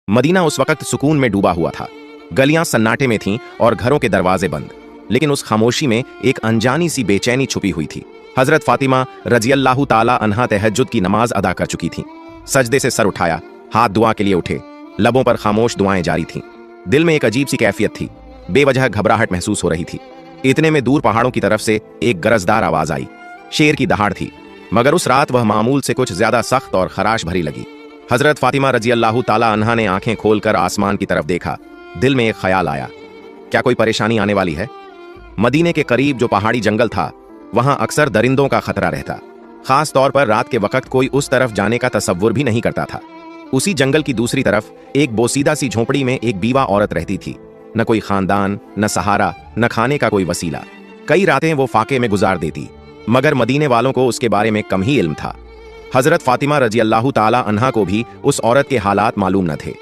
Medina उस वक्त सुकून में डूबा हुआ था। गलियां सन्नाटे में थीं और घरों के दरवाजे बंद, लेकिन उस खामोशी में एक अनजानी सी बेचैनी छुपी हुई थी। हजरत फातिमा रज़ियल्लाहु ताला अन्हा तहज्जुद की नमाज अदा कर चुकी थीं। सजदे से सर उठाया, हाथ दुआ के लिए उठे, लबों पर खामोश दुआएं जारी थीं। दिल में एक अजीब सी कैफियत थी, बेवजह घबराहट महसूस हो रही थी। इतने में दूर पहाड़ों की तरफ से एक गरजदार आवाज आई। शेर की दहाड़ थी, मगर उस रात वह मामूल से कुछ ज्यादा सख्त और खराश भरी लगी। हजरत फातिमा रज़ियल्लाहु ताला अन्हा ने आंखें खोलकर आसमान की तरफ देखा। दिल में एक ख्याल आया, क्या कोई परेशानी आने वाली है? मदीने के करीब जो पहाड़ी जंगल था, वहां अक्सर दरिंदों का खतरा रहता। खास तौर पर रात के वक्त कोई उस तरफ जाने का तसव्वुर भी नहीं करता था। उसी जंगल की दूसरी तरफ एक बोसीदा सी झोपड़ी में एक बीवा औरत रहती थी। न कोई खानदान, न सहारा, न खाने का कोई वसीला। कई रातें वो फाके में गुजार देती, मगर मदीने वालों को उसके बारे में कम ही इल्म था। हजरत फातिमा रज़ियल्लाहु ताला अन्हा को भी उस औरत के हालात मालूम न थे।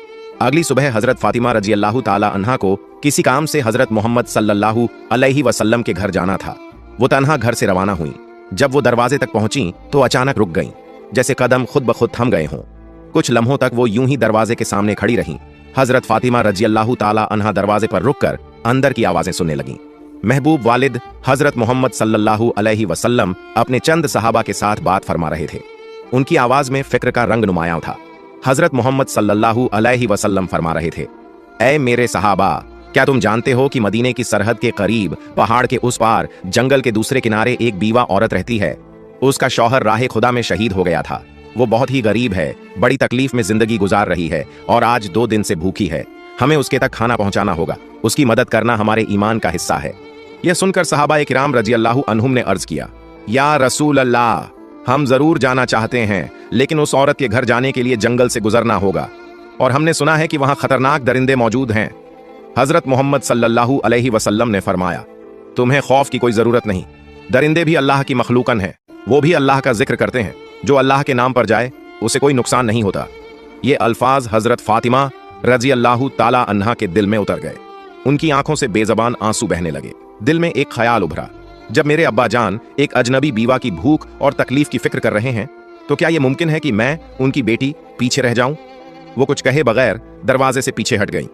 अगली सुबह हजरत फातिमा रज़ियल्लाहु ताला अन्हा को किसी काम से हजरत मोहम्मद सल्लल्लाहु अलैहि वसल्लम के घर जाना था। वो तन्हा घर से रवाना हुई। जब वो दरवाजे तक पहुंची तो अचानक रुक गईं, जैसे कदम खुद ब खुद थम गए हों। कुछ लम्हों तक वो यूं ही दरवाजे के सामने खड़ी रहीं। हजरत फातिमा रज़ियल्लाहु ताला अन्हा दरवाजे पर रुककर अंदर की आवाजें सुनने लगीं। महबूब वालिद हजरत मोहम्मद सल्लल्लाहु अलैहि वसल्लम अपने चंद सहाबा के साथ बात फरमा रहे थे। उनकी आवाज में फिक्र का रंग नुमायां था। हजरत मोहम्मद सल्लल्लाहु अलैहि वसल्लम फरमा रहे थे, ऐ मेरे सहाबा, क्या तुम जानते हो कि मदीने की सरहद के करीब पहाड़ के उस पार जंगल के दूसरे किनारे एक बीवा औरत रहती है। उसका शौहर राहे खुदा में शहीद हो गया था। वो बहुत ही गरीब है, बड़ी तकलीफ में जिंदगी गुजार रही है और आज 2 दिन से भूखी है। हमें उसके तक खाना पहुंचाना होगा। उसकी मदद करना हमारे ईमान का हिस्सा है। यह सुनकर सहाबा किराम रज़ियल्लाहु अन्हुम ने अर्ज किया, या रसूल अल्लाह, हम जरूर जाना चाहते हैं, लेकिन उस औरत के घर जाने के लिए जंगल से गुजरना होगा और हमने सुना है कि वहां खतरनाक दरिंदे मौजूद हैं। हजरत मोहम्मद सल्लल्लाहु अलैहि वसल्लम ने फरमाया, तुम्हें खौफ की कोई जरूरत नहीं। दरिंदे भी अल्लाह की मखलूकन हैं, वो भी अल्लाह का जिक्र करते हैं। जो अल्लाह के नाम पर जाए उसे कोई नुकसान नहीं होता। ये अल्फाज हजरत फातिमा रज़ियल्लाहु ताला अन्हा के दिल में उतर गए। उनकी आंखों से बेजबान आंसू बहने लगे। दिल में एक ख्याल उभरा, जब मेरे अब्बा जान एक अजनबी बीवा की भूख और तकलीफ की फिक्र कर रहे हैं, तो क्या यह मुमकिन है कि मैं उनकी बेटी पीछे रह जाऊं? वो कुछ कहे बगैर दरवाजे से पीछे हट गईं।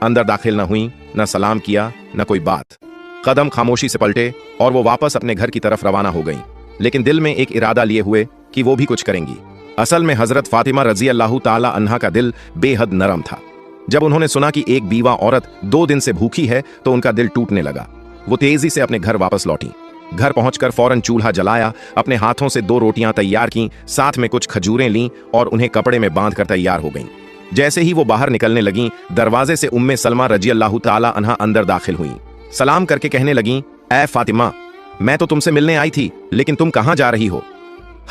अंदर दाखिल न हुई, न सलाम किया, न कोई बात। कदम खामोशी से पलटे और वो वापस अपने घर की तरफ रवाना हो गईं, लेकिन दिल में एक इरादा लिए हुए कि वो भी कुछ करेंगी। असल में हजरत फातिमा रज़ियल्लाहु ताला अन्हा का दिल बेहद नरम था। जब उन्होंने सुना कि एक बीवा औरत 2 दिन से भूखी है तो उनका दिल टूटने लगा। वो तेजी से अपने घर वापस लौटी। घर पहुंचकर फौरन चूल्हा जलाया, अपने हाथों से 2 रोटियां तैयार की, साथ में कुछ खजूरें लीं और उन्हें कपड़े में बांधकर तैयार हो गईं। जैसे ही वो बाहर निकलने लगीं, दरवाजे से उम्मे सलमा रज़ियल्लाहु ताला अन्हा अंदर दाखिल हुईं। सलाम करके कहने लगीं, ऐ फातिमा, मैं तो तुमसे मिलने आई थी, लेकिन तुम कहां जा रही हो?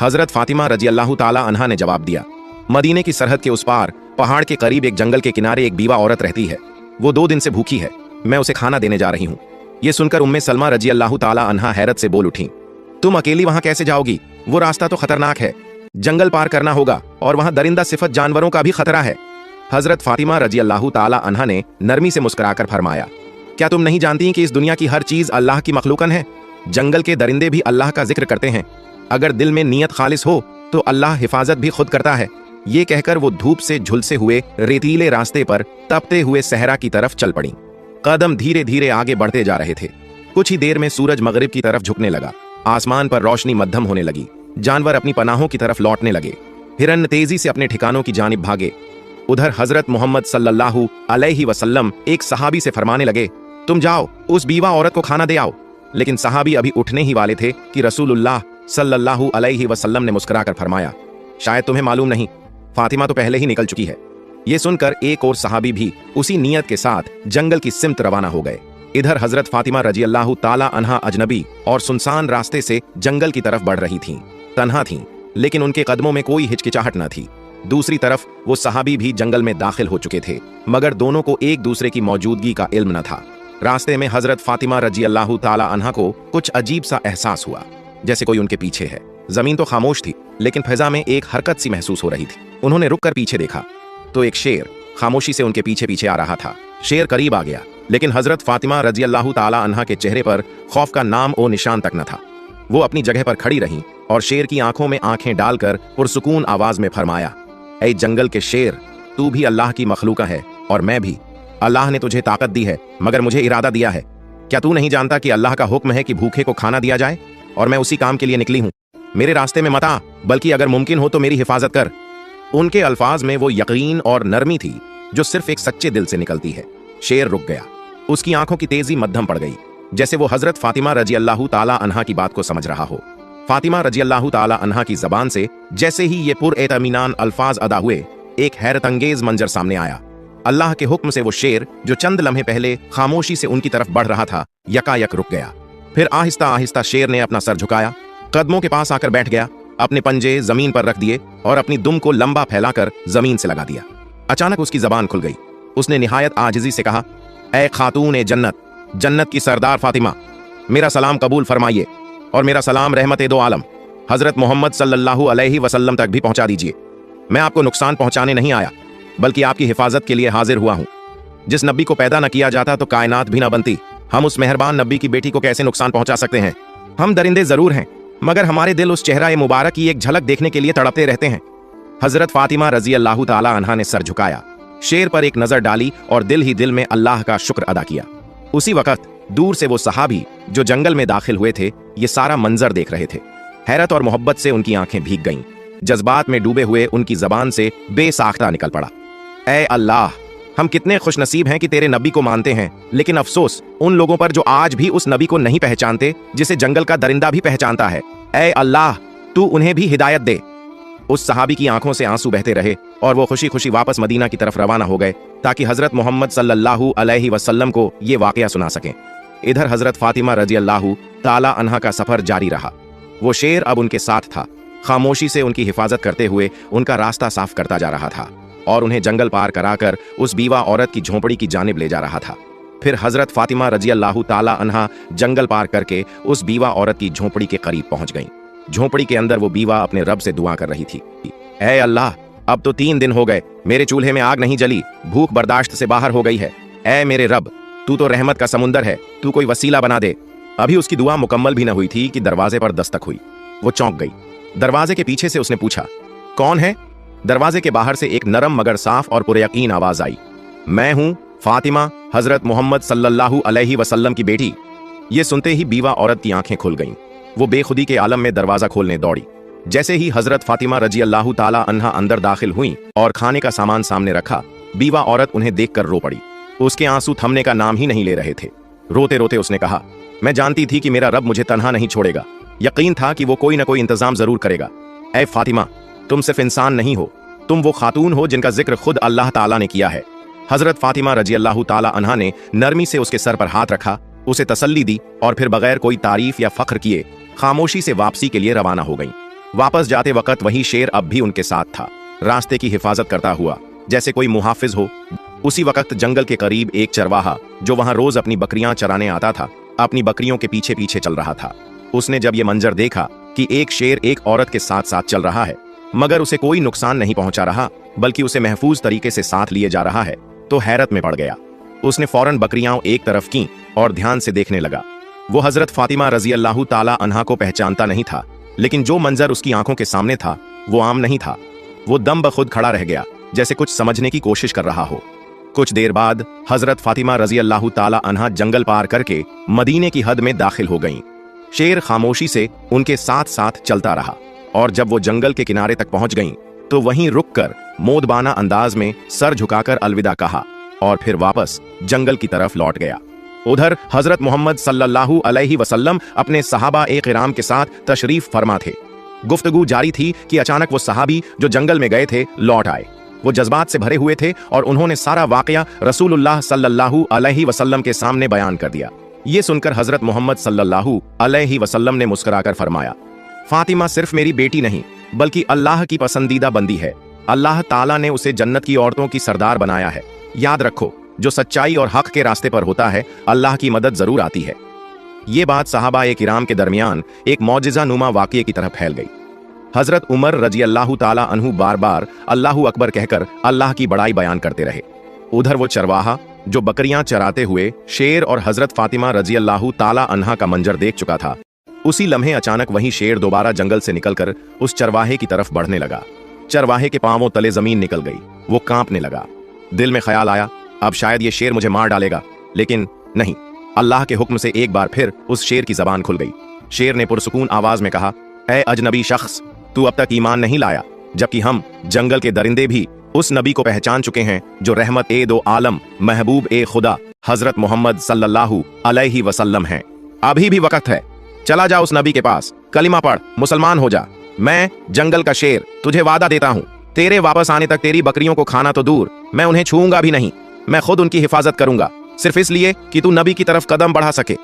हजरत फातिमा रज़ियल्लाहु ताला अन्हा ने जवाब दिया, मदीने की सरहद के उस पार पहाड़ के करीब एक जंगल के किनारे एक बीवा औरत रहती है। वो 2 दिन से भूखी है, मैं उसे खाना देने जा रही हूँ। ये सुनकर उम्मे सलमा रज़ियल्लाहु ताला अन्हा हैरत से बोल उठी, तुम अकेली वहां कैसे जाओगी? वो रास्ता तो खतरनाक है, जंगल पार करना होगा और वहां दरिंदा सिफत जानवरों का भी खतरा है। हजरत फातिमा रज़ियल्लाहु ताला अन्हा ने नरमी से मुस्कुराकर फरमाया, क्या तुम नहीं जानती कि इस दुनिया की हर चीज अल्लाह की मखलूकन है? जंगल के दरिंदे भी अल्लाह का जिक्र करते हैं। अगर दिल में नियत खालिस हो तो अल्लाह हिफाजत भी खुद करता है। ये कहकर वो धूप से झुलसे हुए रेतीले रास्ते पर तपते हुए सहरा की तरफ चल पड़ी। कदम धीरे धीरे आगे बढ़ते जा रहे थे। कुछ ही देर में सूरज मगरिब की तरफ झुकने लगा। आसमान पर रोशनी मध्यम होने लगी। जानवर अपनी पनाहों की तरफ लौटने लगे। हिरन तेजी से अपने ठिकानों की जानिब भागे। उधर हजरत मोहम्मद सल्लल्लाहु अलैहि वसल्लम एक सहाबी से फरमाने लगे, तुम जाओ उस बीवा औरत को खाना दे आओ। लेकिन सहाबी अभी उठने ही वाले थे कि रसूलुल्लाह सल्लल्लाहु अलैहि वसल्लम ने मुस्कुराकर फरमाया, शायद तुम्हें मालूम नहीं, फातिमा तो पहले ही निकल चुकी है। ये सुनकर एक और सहाबी भी उसी नियत के साथ जंगल की सिमत रवाना हो गए। इधर हजरत फातिमा रज़ियल्लाहु ताला अन्हा अजनबी और सुनसान रास्ते से जंगल की तरफ बढ़ रही थीं। तन्हा थीं, लेकिन उनके कदमों में कोई हिचकिचाहट न थी। दूसरी तरफ वो सहाबी भी जंगल में दाखिल हो चुके थे, मगर दोनों को एक दूसरे की मौजूदगी का इल्म न था। रास्ते में हजरत फातिमा रज़ियल्लाहु ताला अन्हा को कुछ अजीब सा एहसास हुआ, जैसे कोई उनके पीछे है। जमीन तो खामोश थी, लेकिन फिजा में एक हरकत सी महसूस हो रही थी। उन्होंने रुक कर पीछे देखा तो एक शेर खामोशी से उनके पीछे पीछे आ रहा था। शेर करीब आ गया, लेकिन हजरत फातिमा रज़ियल्लाहु ताला अन्हा के चेहरे पर खौफ का नाम और निशान तक न था। वो अपनी जगह पर खड़ी रहीं और शेर की आंखों में आंखें डालकर पुरसुकून आवाज में फरमाया, ऐ जंगल के शेर, तू भी अल्लाह की मखलूका है और मैं भी। अल्लाह ने तुझे ताकत दी है मगर मुझे इरादा दिया है। क्या तू नहीं जानता कि अल्लाह का हुक्म है कि भूखे को खाना दिया जाए, और मैं उसी काम के लिए निकली हूं। मेरे रास्ते में मत आ, बल्कि अगर मुमकिन हो तो मेरी हिफाजत कर। उनके अल्फाज में वो यकीन और नरमी थी जो सिर्फ एक सच्चे दिल से निकलती है। शेर रुक गया। उसकी आंखों की तेजी मध्यम पड़ गई, जैसे वो हजरत फातिमा रजी अल्लाह ताला अन्हा की बात को समझ रहा हो। फातिमा रजी अल्लाह ताला अन्हा की जबान से जैसे ही ये पुरएतमीनान अल्फाज अदा हुए, एक हैरत अंगेज मंजर सामने आया। अल्लाह के हुक्म से वो शेर जो चंद लम्हे पहले खामोशी से उनकी तरफ बढ़ रहा था, यकायक रुक गया। फिर आहिस्ता आहिस्ता शेर ने अपना सर झुकाया, कदमों के पास आकर बैठ गया, अपने पंजे जमीन पर रख दिए और अपनी दुम को लंबा फैलाकर जमीन से लगा दिया। अचानक उसकी जबान खुल गई। उसने निहायत आजिजी से कहा, ए खातून ए जन्नत, जन्नत की सरदार फातिमा, मेरा सलाम कबूल फरमाइए और मेरा सलाम रहमत दो आलम हजरत मोहम्मद सल्लल्लाहु अलैहि वसल्लम तक भी पहुंचा दीजिए। मैं आपको नुकसान पहुंचाने नहीं आया, बल्कि आपकी हिफाजत के लिए हाजिर हुआ हूं। जिस नबी को पैदा न किया जाता तो कायनात भी न बनती। हम उस मेहरबान नबी की बेटी को कैसे नुकसान पहुंचा सकते हैं? हम दरिंदे जरूर हैं, मगर हमारे दिल उस चेहरा मुबारक की एक झलक देखने के लिए तड़पते रहते हैं। हजरत फातिमा रजी अल्लाह ताला अन्हा ने सर झुकाया, शेर पर एक नजर डाली और दिल ही दिल में अल्लाह का शुक्र अदा किया। उसी वक्त दूर से वो सहाबी जो जंगल में दाखिल हुए थे, ये सारा मंजर देख रहे थे। हैरत और मोहब्बत से उनकी आंखें भीग गईं। जज्बात में डूबे हुए उनकी जबान से बेसाख्ता निकल पड़ा, ऐ अल्लाह, हम कितने खुशनसीब हैं कि तेरे नबी को मानते हैं, लेकिन अफसोस उन लोगों पर जो आज भी उस नबी को नहीं पहचानते जिसे जंगल का दरिंदा भी पहचानता है। ऐ अल्लाह, तू उन्हें भी हिदायत दे। उस सहाबी की आंखों से आंसू बहते रहे और वो खुशी खुशी वापस मदीना की तरफ रवाना हो गए ताकि हजरत मोहम्मद सल्लल्लाहु अलैहि वसल्लम को ये वाकया सुना सकें। इधर हजरत फातिमा रजी अल्लाह ताला अन्हा का सफर जारी रहा। वो शेर अब उनके साथ था, खामोशी से उनकी हिफाजत करते हुए उनका रास्ता साफ करता जा रहा था और उन्हें जंगल पार कराकर उस बीवा औरत की झोंपड़ी की जानिब ले जा रहा था। फिर हजरत फातिमा रजी अल्लाह ताला अन्हा जंगल पार करके उस बीवा औरत की झोंपड़ी के करीब पहुंच गईं। झोंपड़ी के अंदर वो बीवा अपने रब से दुआ कर रही थी, ऐ अल्लाह, अब तो 3 दिन हो गए, मेरे चूल्हे में आग नहीं जली, भूख बर्दाश्त से बाहर हो गई है। ऐ मेरे रब, तू तो रहमत का समुंदर है, तू कोई वसीला बना दे। अभी उसकी दुआ मुकम्मल भी न हुई थी कि दरवाजे पर दस्तक हुई। वो चौंक गई। दरवाजे के पीछे से उसने पूछा, कौन है? दरवाजे के बाहर से एक नरम मगर साफ और पुरयकीन आवाज आई, मैं हूं फातिमा, हजरत मोहम्मद सल्लल्लाहु अलैहि वसल्लम की बेटी। ये सुनते ही बीवा औरत की आंखें खुल गईं। वो बेखुदी के आलम में दरवाजा खोलने दौड़ी। जैसे ही हजरत फातिमा रजी अल्लाह ताला अन्हा अंदर दाखिल हुई और खाने का सामान सामने रखा, बीवा औरत उन्हें देखकर रो पड़ी। उसके आंसू थमने का नाम ही नहीं ले रहे थे। रोते रोते उसने कहा, मैं जानती थी कि मेरा रब मुझे तन्हा नहीं छोड़ेगा। यकीन था कि वो कोई ना कोई इंतजाम जरूर करेगा। ऐ फातिमा, तुम सिर्फ इंसान नहीं हो, तुम वो खातून हो जिनका जिक्र खुद अल्लाह ताला ने किया है। हजरत फातिमा रजी अल्लाह ताला अन्हा ने नरमी से उसके सर पर हाथ रखा, उसे तसल्ली दी और फिर बगैर कोई तारीफ या फख्र किए खामोशी से वापसी के लिए रवाना हो गईं। वापस जाते वक्त वही शेर अब भी उनके साथ था, रास्ते की हिफाजत करता हुआ जैसे कोई मुहाफिज हो। उसी वक्त जंगल के करीब एक चरवाहा जो वहां रोज अपनी बकरियां चराने आता था, अपनी बकरियों के पीछे पीछे चल रहा था। उसने जब ये मंजर देखा कि एक शेर एक औरत के साथ साथ चल रहा है, मगर उसे कोई नुकसान नहीं पहुंचा रहा, बल्कि उसे महफूज तरीके से साथ लिए जा रहा है, तो हैरत में पड़ गया। उसने फौरन बकरियां एक तरफ की और ध्यान से देखने लगा। वो हजरत फातिमा रजी अल्लाह ताला अन्हा को पहचानता नहीं था, लेकिन जो मंजर उसकी आंखों के सामने था वो आम नहीं था। वो दम बखुद खड़ा रह गया, जैसे कुछ समझने की कोशिश कर रहा हो। कुछ देर बाद हजरत फातिमा रजी अल्लाह ताला अन्हा जंगल पार करके मदीने की हद में दाखिल हो गईं। शेर खामोशी से उनके साथ साथ चलता रहा और जब वो जंगल के किनारे तक पहुंच गईं, तो वहीं रुककर मोदबाना अंदाज में सर झुकाकर अलविदा कहा और फिर वापस जंगल की तरफ लौट गया। उधर हजरत मोहम्मद सल्लल्लाहु अलैहि वसल्लम अपने सहाबा ए किराम के साथ तशरीफ फरमा थे। गुफ्तगू जारी थी कि अचानक वो सहाबी जो जंगल में गए थे लौट आए। वो जज्बात से भरे हुए थे और उन्होंने सारा वाकया रसूलुल्लाह सल्लल्लाहु अलैहि वसल्लम के सामने बयान कर दिया। ये सुनकर हजरत मोहम्मद सल्लल्लाहु अलैहि वसल्लम ने मुस्कुराकर फरमाया, फातिमा सिर्फ मेरी बेटी नहीं, बल्कि अल्लाह की पसंदीदा बंदी है। अल्लाह ताला ने उसे जन्नत की औरतों की सरदार बनाया है। याद रखो, जो सच्चाई और हक के रास्ते पर होता है, अल्लाह की मदद जरूर आती है। ये बात सहाबा ए किराम के दरमियान एक मौजिज़ा नुमा वाक़ये की तरफ फैल गई। हजरत उमर रजी अल्लाह ताला अन्हु बार बार अल्लाहु अकबर कहकर अल्लाह की बड़ाई बयान करते रहे। उधर वो चरवाहा जो बकरियां चराते हुए शेर और हजरत फातिमा रजी अल्लाह ताला अन्हा का मंजर देख चुका था, उसी लम्हे अचानक वही शेर दोबारा जंगल से निकलकर उस चरवाहे की तरफ बढ़ने लगा। चरवाहे के पांवों तले जमीन निकल गई। वो कांपने लगा। दिल में ख्याल आया, अब शायद ये शेर मुझे मार डालेगा, लेकिन नहीं। अल्लाह के हुक्म से एक बार फिर उस शेर की जबान खुल गई। शेर ने पुरसुकून आवाज में कहा, ऐ अजनबी शख्स, तू अब तक ईमान नहीं लाया, जबकि हम जंगल के दरिंदे भी उस नबी को पहचान चुके हैं जो रहमत ए दो आलम, महबूब ए खुदा, हजरत मोहम्मद सल्लल्लाहु अलैहि वसल्लम हैं। अभी भी वक्त है, चला जा उस नबी के पास, कलिमा पढ़, मुसलमान हो जा। मैं जंगल का शेर तुझे वादा देता हूँ, तेरे वापस आने तक तेरी बकरियों को खाना तो दूर, मैं उन्हें छूऊंगा भी नहीं। मैं खुद उनकी हिफाजत करूंगा, सिर्फ इसलिए कि तू नबी की तरफ कदम बढ़ा सके।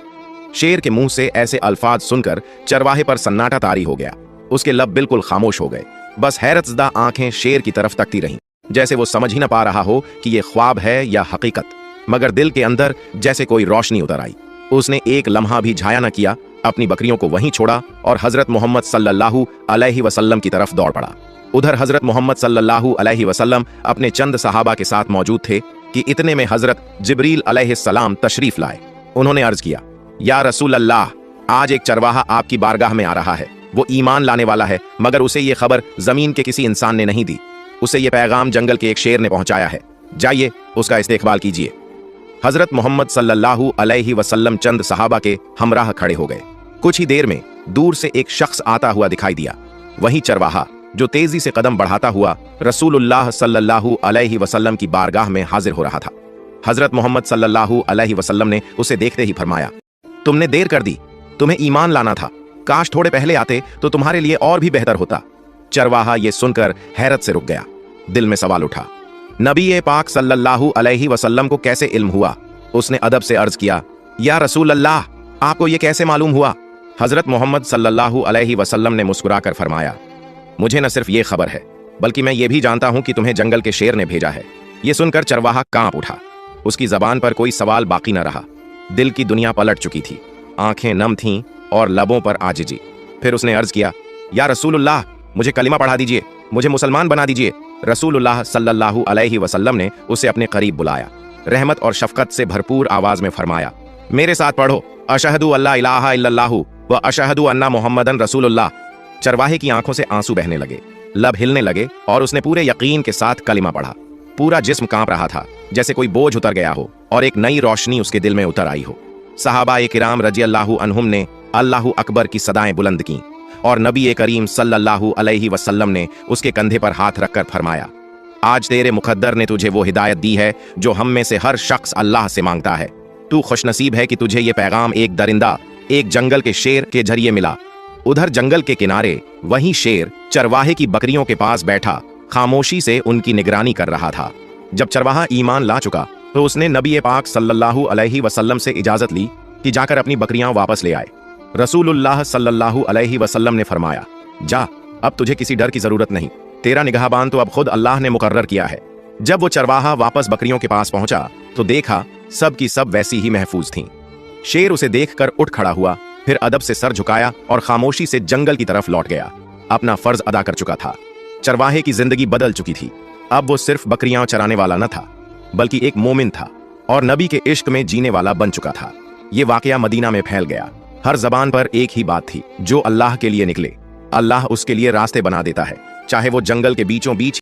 शेर के मुंह से ऐसे अल्फाज सुनकर चरवाहे पर सन्नाटा तारी हो गया। उसके लब बिल्कुल खामोश हो गए। बस हैरतज़दा आंखें शेर की तरफ तकती रहीं, जैसे वो समझ ही न पा रहा हो कि ये ख्वाब है या हकीकत। मगर दिल के अंदर जैसे कोई रोशनी उतर आई। उसने एक लम्हा भी झाया न किया, अपनी बकरियों को वहीं छोड़ा और हजरत मोहम्मद सल्लल्लाहु अलैहि वसल्लम की तरफ दौड़ पड़ा। उधर हजरत मोहम्मद सल्लल्लाहु अलैहि वसल्लम अपने चंद सहाबा के साथ मौजूद थे कि इतने में हजरत जिब्रील अलैहिस्सलाम तशरीफ लाए। उन्होंने अर्ज किया, या रसूल अल्लाह, आज एक चरवाहा आपकी बारगाह में आ रहा है। वो ईमान लाने वाला है, मगर उसे ये खबर जमीन के किसी इंसान ने नहीं दी। उसे ये पैगाम जंगल के एक शेर ने पहुंचाया है। जाइए उसका इस्तेकबाल कीजिए। हजरत मोहम्मद सल्लल्लाहु अलैहि वसल्लम चंद सहाबा के हमराह खड़े हो गए। कुछ ही देर में दूर से एक शख्स आता हुआ दिखाई दिया। वही चरवाहा जो तेजी से कदम बढ़ाता हुआ रसूलुल्लाह सल्लल्लाहु अलैहि वसल्लम की बारगाह में हाजिर हो रहा था। हजरत मोहम्मद सल्लल्लाहु अलैहि वसल्लम ने उसे देखते ही फरमाया, तुमने देर कर दी, तुम्हें ईमान लाना था। काश थोड़े पहले आते तो तुम्हारे लिए और भी बेहतर होता। चरवाहा ये सुनकर हैरत से रुक गया। दिल में सवाल उठा, नबी पाक सल्लल्लाहु अलैहि वसल्लम को कैसे इल्म हुआ? उसने अदब से अर्ज किया, या रसूल अल्लाह, आपको ये कैसे मालूम हुआ? हजरत मोहम्मद सल्लल्लाहु अलैहि वसल्लम ने मुस्कुराकर फरमाया, मुझे न सिर्फ ये खबर है, बल्कि मैं ये भी जानता हूं कि तुम्हें जंगल के शेर ने भेजा है। ये सुनकर चरवाहा कांप उठा। उसकी जबान पर कोई सवाल बाकी न रहा। दिल की दुनिया पलट चुकी थी, आंखें नम थीं और लबों पर आजिजी। फिर उसने अर्ज किया, या रसूलुल्लाह, मुझे कलिमा पढ़ा दीजिए, मुझे मुसलमान बना दीजिए। रसूलुल्लाह सल्लल्लाहु अलैहि वसल्लम ने उसे अपने करीब बुलाया। रहमत और शफकत से भरपूर आवाज में फरमाया, मेरे साथ पढ़ो, अशहदु अल्ला इलाहा इल्लल्लाहु व अशहदु अन्ना मुहम्मदन रसूलुल्लाह। चरवाहे की आंखों से आंसू बहने लगे, लब हिलने लगे और उसने पूरे यकीन के साथ कलिमा पढ़ा। पूरा जिस्म कांप रहा था, जैसे कोई बोझ उतर गया हो और एक नई रोशनी उसके दिल में उतर आई हो। सहाबाए किराम रज़ियल्लाहु अन्हुम ने अल्लाहु अकबर की सदाएं बुलंद की और नबी करीम सल्लल्लाहु अलैहि वसल्लम ने उसके कंधे पर हाथ रखकर फरमाया, आज तेरे मुकद्दर ने तुझे वो हिदायत दी है जो हम में से हर शख्स अल्लाह से मांगता है। तू खुशनसीब है कि तुझे ये पैगाम एक दरिंदा, एक जंगल के शेर के जरिए मिला। उधर जंगल के किनारे वही शेर चरवाहे की बकरियों के पास बैठा खामोशी से उनकी निगरानी कर रहा था। जब चरवाहा ईमान ला चुका तो उसने नबी पाक सल्लल्लाहु अलैहि वसल्लम से इजाजत ली कि जाकर अपनी बकरियां वापस ले आए। रसूलुल्लाह सल्लल्लाहु अलैहि वसल्लम ने फरमाया, जा, अब तुझे किसी डर की जरूरत नहीं, तेरा निगहबान तो अब खुद अल्लाह ने मुकर्रर किया है। जब वो चरवाहा वापस बकरियों के पास पहुंचा तो देखा सब की सब वैसी ही महफूज थीं। शेर उसे देखकर उठ खड़ा हुआ, फिर अदब से सर झुकाया और खामोशी से जंगल की तरफ लौट गया। अपना फर्ज अदा कर चुका था। चरवाहे की जिंदगी बदल चुकी थी। अब वो सिर्फ बकरियां चराने वाला न था, बल्कि एक मोमिन था और नबी के इश्क में जीने वाला बन चुका था। ये वाकया मदीना में फैल गया। हर जबान पर एक ही बात थी, जो अल्लाह के लिए निकले, अल्लाह उसके लिए रास्ते बना देता है, चाहे वो जंगल के बीचों बीच